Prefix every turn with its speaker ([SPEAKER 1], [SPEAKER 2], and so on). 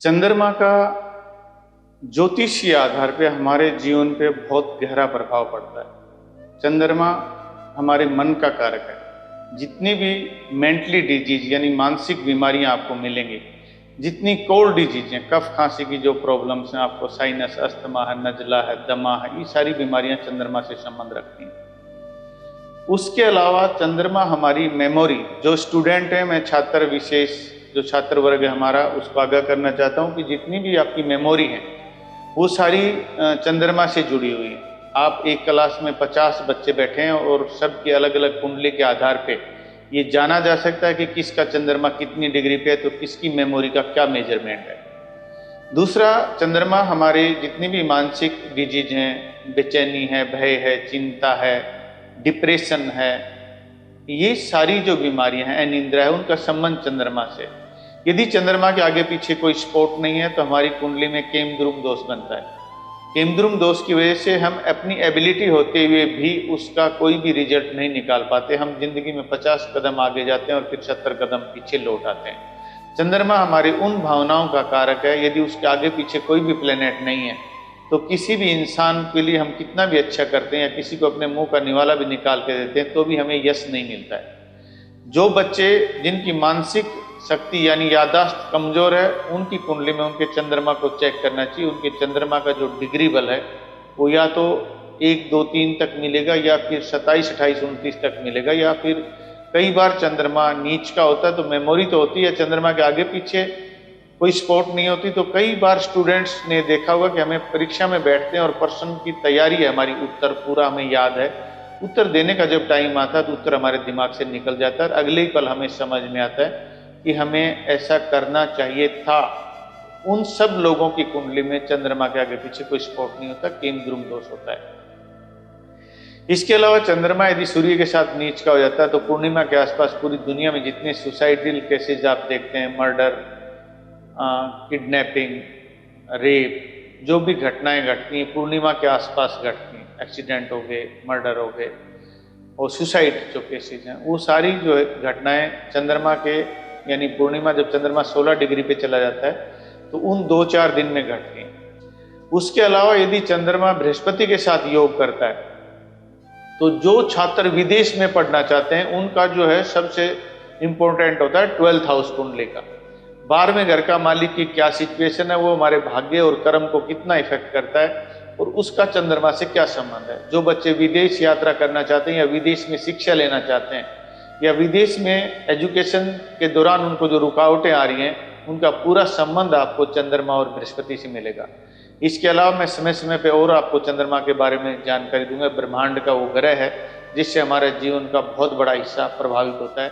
[SPEAKER 1] चंद्रमा का ज्योतिषीय आधार पे हमारे जीवन पे बहुत गहरा प्रभाव पड़ता है। चंद्रमा हमारे मन का कारक है। जितनी भी मेंटली डिजीज यानी मानसिक बीमारियां आपको मिलेंगी, जितनी कोल्ड डिजीज हैं, कफ खांसी की जो प्रॉब्लम्स हैं, आपको साइनस, अस्थमा है, नजला है, दमा है, ये सारी बीमारियां चंद्रमा से संबंध रखती हैं। उसके अलावा चंद्रमा हमारी मेमोरी, जो स्टूडेंट है, मैं छात्र विशेष जो छात्र वर्ग है हमारा, उसको आगाह करना चाहता हूँ कि जितनी भी आपकी मेमोरी है वो सारी चंद्रमा से जुड़ी हुई है। आप एक क्लास में 50 बच्चे बैठे हैं और सबकी अलग अलग कुंडली के आधार पे ये जाना जा सकता है कि किसका चंद्रमा कितनी डिग्री पे है, तो किसकी मेमोरी का क्या मेजरमेंट है। दूसरा, चंद्रमा हमारे जितनी भी मानसिक डिजीज हैं, बेचैनी है, भय है, चिंता है, डिप्रेशन है, ये सारी जो बीमारियां हैं, अनिद्रा है, उनका संबंध चंद्रमा से। यदि चंद्रमा के आगे पीछे कोई स्पॉट नहीं है तो हमारी कुंडली में केमद्रुम दोष बनता है। केमद्रुम दोष की वजह से हम अपनी एबिलिटी होते हुए भी उसका कोई भी रिजल्ट नहीं निकाल पाते। हम जिंदगी में 50 कदम आगे जाते हैं और फिर 70 कदम पीछे लौट आते हैं। चंद्रमा हमारी उन भावनाओं का कारक है। यदि उसके आगे पीछे कोई भी प्लेनेट नहीं है तो किसी भी इंसान के लिए हम कितना भी अच्छा करते हैं या किसी को अपने मुंह का निवाला भी निकाल के देते हैं तो भी हमें यश नहीं मिलता है। जो बच्चे जिनकी मानसिक शक्ति यानी याददाश्त कमजोर है, उनकी कुंडली में उनके चंद्रमा को चेक करना चाहिए। उनके चंद्रमा का जो डिग्री बल है वो या तो 1, 2, 3 तक मिलेगा या फिर 27, 28, 29 तक मिलेगा, या फिर कई बार चंद्रमा नीच का होता है तो मेमोरी तो होती है, चंद्रमा के आगे पीछे कोई स्पॉट नहीं होती। तो कई बार स्टूडेंट्स ने देखा होगा कि हमें परीक्षा में बैठते हैं और प्रश्न की तैयारी है हमारी, उत्तर पूरा हमें याद है, उत्तर देने का जब टाइम आता है तो उत्तर हमारे दिमाग से निकल जाता है और अगले ही पल हमें समझ में आता है कि हमें ऐसा करना चाहिए था। उन सब लोगों की कुंडली में चंद्रमा के आगे पीछे कोई स्पॉट नहीं होता, केमद्रुम दोष होता है। इसके अलावा चंद्रमा यदि सूर्य के साथ नीच का हो जाता है तो पूर्णिमा के आसपास पूरी दुनिया में जितने सुसाइडल केसेज आप देखते हैं, मर्डर, किडनैपिंग, रेप, जो भी घटनाएं घटती हैं पूर्णिमा के आसपास घटती हैं, एक्सीडेंट हो गए, मर्डर हो गए और सुसाइड जो केसेज हैं, वो सारी जो है घटनाएं चंद्रमा के यानी पूर्णिमा जब चंद्रमा 16 डिग्री पे चला जाता है तो उन 2-4 दिन में घटती हैं। उसके अलावा यदि चंद्रमा बृहस्पति के साथ योग करता है तो जो छात्र विदेश में पढ़ना चाहते हैं उनका जो है सबसे इंपॉर्टेंट होता है 12th हाउस कुंडली का। 12वें घर का मालिक की क्या सिचुएशन है, वो हमारे भाग्य और कर्म को कितना इफेक्ट करता है और उसका चंद्रमा से क्या संबंध है। जो बच्चे विदेश यात्रा करना चाहते हैं या विदेश में शिक्षा लेना चाहते हैं या विदेश में एजुकेशन के दौरान उनको जो रुकावटें आ रही हैं, उनका पूरा संबंध आपको चंद्रमा और बृहस्पति से मिलेगा। इसके अलावा मैं समय समय पे और आपको चंद्रमा के बारे में जानकारी दूंगा। ब्रह्मांड का वो ग्रह है जिससे हमारे जीवन का बहुत बड़ा हिस्सा प्रभावित होता है।